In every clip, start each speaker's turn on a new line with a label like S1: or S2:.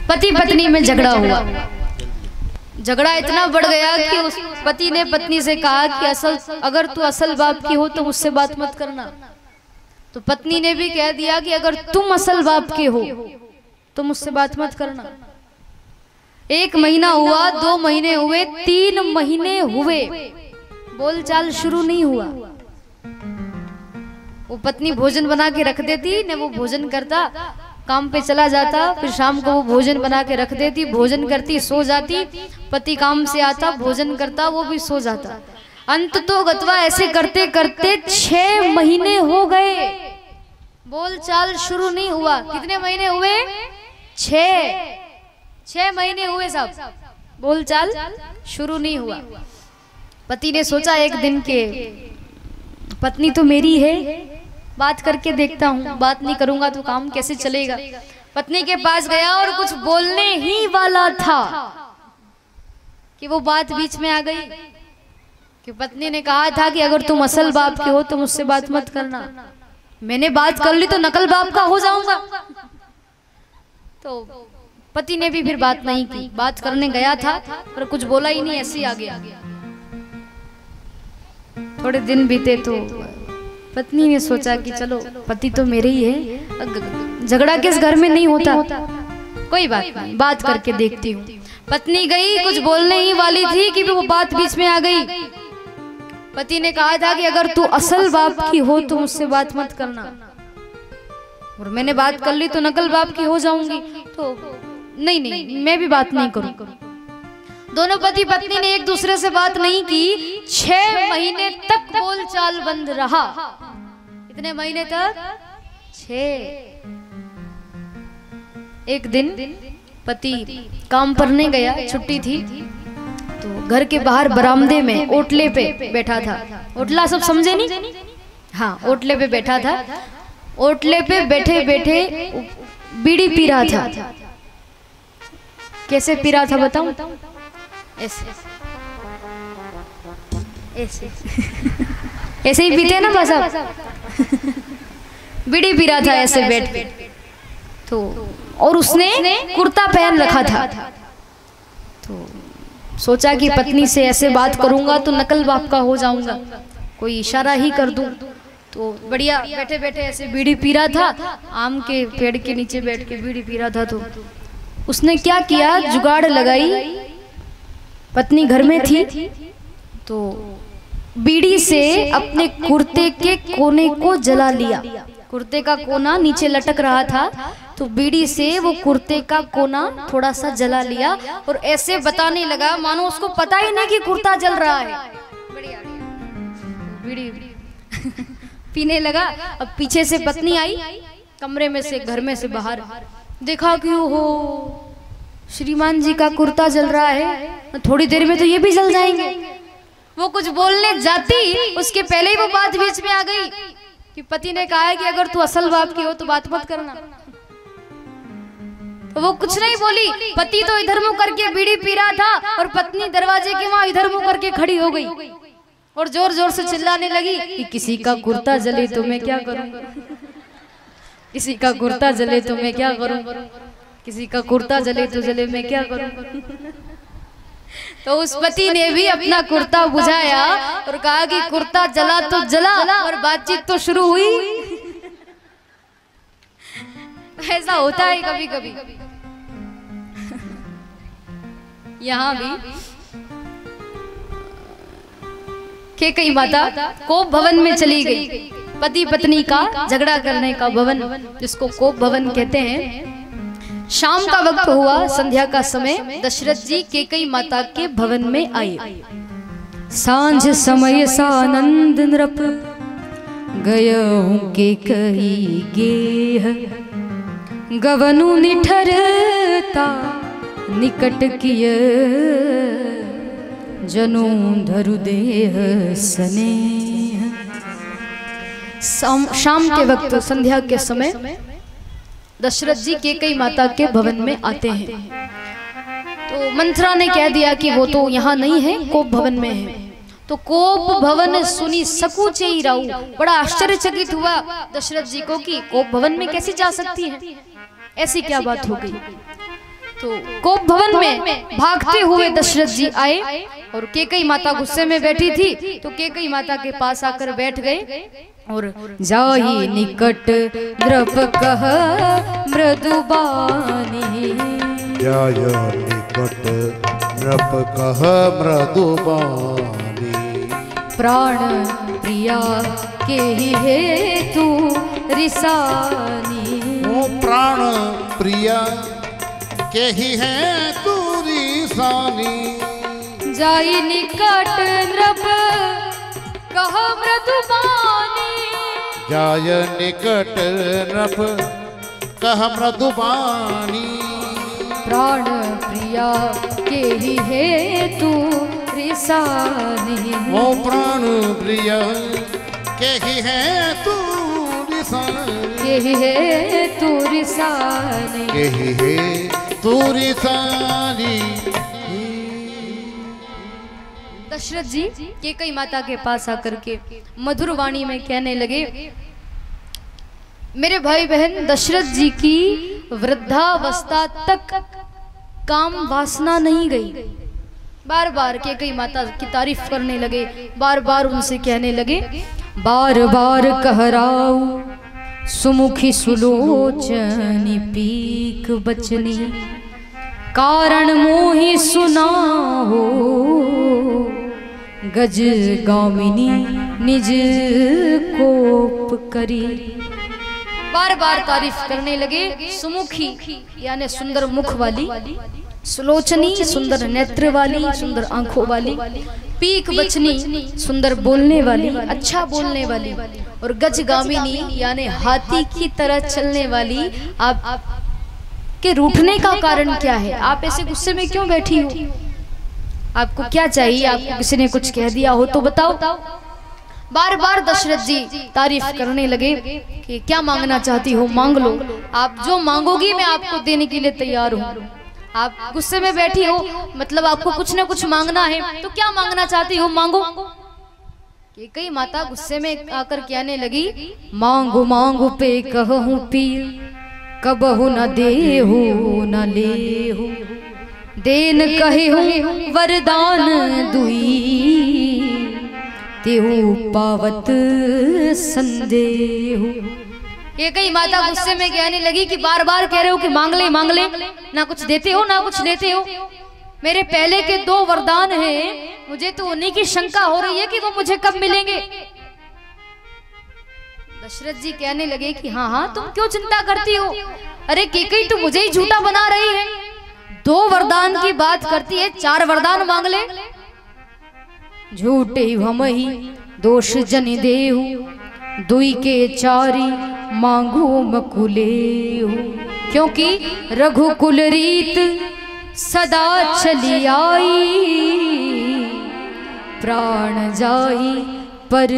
S1: पति पत्नी में झगड़ा हुआ। झगड़ा इतना बढ़ गया कि उस पति ने पत्नी से कहा कि अगर तू असल बाप की हो तो मुझसे बात मत करना। तो पत्नी ने भी कह दिया कि अगर तुम असल बाप के हो तो मुझसे बात मत करना। 1 महीना हुआ, 2 महीने हुए, 3 महीने हुए, बोलचाल शुरू नहीं हुआ। वो पत्नी भोजन बना के रख देती, न वो भोजन करता, काम पे चला जाता, फिर शाम को वो भोजन बना के रख देती, भोजन करती, सो जाती, पति काम से आता, भोजन करता, वो भी सो जाता। अंत तो गतवा ऐसे करते करते 6 महीने हो गए, बोलचाल शुरू नहीं हुआ। कितने महीने हुए? 6 महीने हुए साहब, बोलचाल शुरू नहीं हुआ। पति ने सोचा एक दिन के पत्नी तो मेरी है, बात करके देखता हूँ, बात नहीं करूंगा तो काम कैसे चलेगा। पत्नी के पास गया और कुछ बोलने ही वाला था कि वो बात बीच में आ गई कि पत्नी ने कहा था कि अगर तुम असल बाप के हो तो मुझसे बात मत करना। मैंने बात कर ली तो नकल बाप का हो जाऊंगा। तो पति ने भी फिर बात नहीं की, बात करने गया था पर कुछ बोला ही नहीं, ऐसे ही आ गया। थोड़े दिन बीते तो पत्नी ने सोचा कि चलो पति तो मेरे ही है, झगड़ा किस घर में नहीं होता, कोई बात नहीं, बात करके देखती हूँ। पत्नी गई, कुछ बोलने ही वाली थी कि वो बात बीच में आ गई। पति ने कहा था कि अगर तू असल बाप की हो तो मुझसे बात मत करना, और मैंने बात कर ली तो नकल बाप की हो जाऊंगी, तो नहीं मैं भी बात नहीं करूं। दोनों पति पत्नी ने एक दूसरे से बात नहीं की। 6 महीने तक बोलचाल बंद रहा। कितने महीने तक? 6। एक दिन पति काम पर नहीं गया, छुट्टी थी, तो घर के बाहर बरामदे में ओटले पे बैठा था। ओटला सब समझे नहीं? हाँ, ओटले पे बैठा था। ओटले पे बैठे बैठे बीड़ी पी रहा था। कैसे पी रहा था बताऊं? ऐसे ऐसे ही पीते हैं ना बस आप। बीड़ी पी रहा था ऐसे बैठ के, तो और उसने कुर्ता पहन रखा था। तो सोचा कि पत्नी से ऐसे बात करूंगा तो नकल बाप का हो जाऊंगा, कोई इशारा ही कर दूं। तो बढ़िया बैठे बैठे ऐसे बीड़ी पी रहा था, आम के पेड़ के नीचे बैठ के बीड़ी पी रहा था। तो उसने क्या किया, जुगाड़ लगाई। पत्नी घर में थी तो बीड़ी से अपने कुर्ते के कोने को जला लिया। कुर्ते का कोना नीचे लटक रहा था, तो बीड़ी से वो कुर्ते का कोना थोड़ा सा जला लिया और ऐसे बताने लगा मानो उसको पता ही नहीं कि कुर्ता जल रहा है। बढ़िया बीड़ी पीने लगा। अब पीछे से पत्नी आई, कमरे में से, घर में से बाहर, देखा कि हो श्रीमान जी का कुर्ता जल रहा है, थोड़ी देर में तो ये भी जल जाएंगे। वो कुछ बोलने जाती, उसके पहले ही वो बात बीच में आ गई कि पति ने कहा है कि अगर तू असल बाप की हो तो बात मत करना। तो वो कुछ नहीं बोली। पति तो इधर मुंह करके बीड़ी पी रहा था और पत्नी दरवाजे के वहां इधर मुंह करके खड़ी हो गई और जोर जोर से चिल्लाने लगी कि किसी का कुर्ता जले तो मैं क्या करूं, किसी का कुर्ता जले तो मैं क्या करूं, किसी का कुर्ता जले तो जले मैं क्या करूं। तो उस पति ने भी अपना कुर्ता बुझाया और कहा कि कुर्ता जला तो जला, और बातचीत तो शुरू हुई। ऐसा होता है कभी कभी। यहाँ भी कैकेयी माता कोप भवन में चली गई। पति पत्नी का झगड़ा करने का भवन, जिसको कोप भवन कहते हैं। शाम का वक्त हुआ, संध्या का समय। दशरथ जी कैकेयी माता के भवन में आए। सांझ समय सानंद नृप गयहूं कैकेयी गेह, गवनु निठरता निकट किय जनु धरु देह स्नेह। शाम के वक्त, संध्या के समय दशरथ जी कैकेयी माता के भवन में आते हैं। तो मंत्रा ने कह दिया कि वो तो यहाँ नहीं है, कोप भवन में है। तो कोप भवन सुनी सकूचे ही राऊ, बड़ा आश्चर्यचकित हुआ दशरथ जी को कि कोप भवन में कैसे जा सकती है, ऐसी क्या बात हो गई। तो कोप भवन में भागते हुए दशरथ जी आए और कैकेयी माता गुस्से में बैठी थी, तो कैकेयी माता के पास आकर बैठ गए और जाहि निकट द्रप कह मृदुबानी,
S2: जाहि निकट द्रप कह मृदुबानी,
S1: प्राण प्रिया के ही हेतु रिसानी,
S2: ओ प्राण प्रिया के ही है तू रिसानी,
S1: जाई निकट नृप कह मृदुबानी,
S2: जाय निकट नृप कह मृदुबानी,
S1: प्राण प्रिया के ही हेतु रिसानी,
S2: ओ प्राण प्रिया के ही है तू रिसानी,
S1: के ही हेतु रिसानी,
S2: के ही है तू रिसानी।
S1: दशरथ जी कैकेयी माता के पास आकर के मधुर वाणी में कहने लगे, मेरे भाई बहन दशरथ जी की वृद्धावस्था तक काम वासना नहीं गई। बार बार कैकेयी माता की तारीफ करने लगे, बार बार उनसे कहने लगे, बार बार कहराऊ सुमुखी सुलोचनी पीक बचनी, कारण मोहि सुना हो गज गामिनी निज कोप करी। बार बार तारीफ करने लगे। सुमुखी यानी सुंदर मुख वाली, सुलोचनी सुंदर नेत्र वाली, सुंदर आंखों वाली, पीक बचनी सुंदर बोलने वाली, अच्छा बोलने वाली, और गजगामिनी यानी हाथी की तरह चलने वाली। आप के रूठने का कारण क्या है? आप ऐसे गुस्से में क्यों बैठी हो? आपको क्या चाहिए? आपको किसी ने कुछ कह दिया हो तो बताओ। बार बार दशरथ जी तारीफ करने लगे कि क्या मांगना चाहती हो मांग लो, आप जो मांगोगी मैं आपको देने के लिए तैयार हूँ। आप गुस्से में बैठी हो, मतलब आपको कुछ न कुछ मांगना है, तो क्या मांगना चाहती हो मांगो। कैकेयी माता गुस्से में आकर कहने लगी, मांगो मांगो पे कहूँ पीर, कबहु न देहु न लेहु, देन कहेहु वरदान दुई, तेहु पावत संदेहु। कैकेयी माता गुस्से में कहने लगी कि बार बार कह रहे हो कि मांग ले, ना कुछ देते हो ना कुछ लेते हो। मेरे पहले के 2 वरदान हैं, मुझे तो उन्हीं की शंका हो रही है कि वो मुझे कब मिलेंगे। दशरथ जी कहने लगे कि हाँ हाँ तुम क्यों चिंता करती हो? अरे कैकेयी तो मुझे ही झूठा बना रही है। 2 वरदान की बात करती है, 4 वरदान मांग ले। झूठे हम ही दोष जन देहु, दुई के चारी मांगो मकुलेहु, क्योंकि रघुकुल रीत सदा चली आई, प्राण जाई पर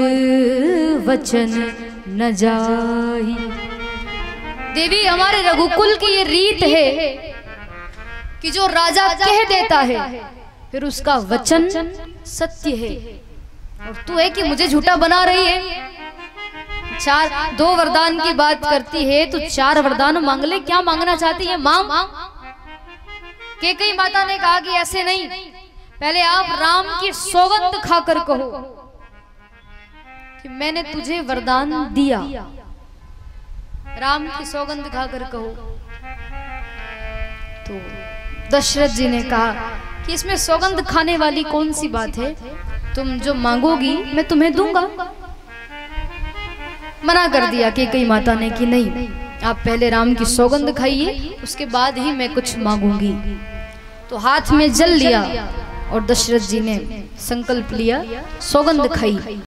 S1: वचन न जाई। देवी हमारे रघुकुल की ये रीत है कि जो राजा कह देता है फिर उसका वचन सत्य है, और तू है कि मुझे झूठा बना रही है। 2 वरदान की बात करती है तो 4 वरदान मांग ले। क्या मांगना चाहती है? मांग। कैकेयी माता ने कहा कि ऐसे नहीं, पहले आप राम की सौगंध खाकर कहो कि मैंने तुझे वरदान दिया। राम की सौगंध खाकर कहो। तो दशरथ जी ने कहा कि इसमें सौगंध खाने वाली कौन सी बात है? तुम जो मांगोगी मैं तुम्हें दूंगा। मना कर दिया कैकेयी माता ने कि नहीं, आप पहले राम की सौगंध खाइए, उसके बाद ही मैं कुछ मांगूंगी। तो हाथ में जल लिया और दशरथ जी ने संकल्प लिया, सौगंध खाई।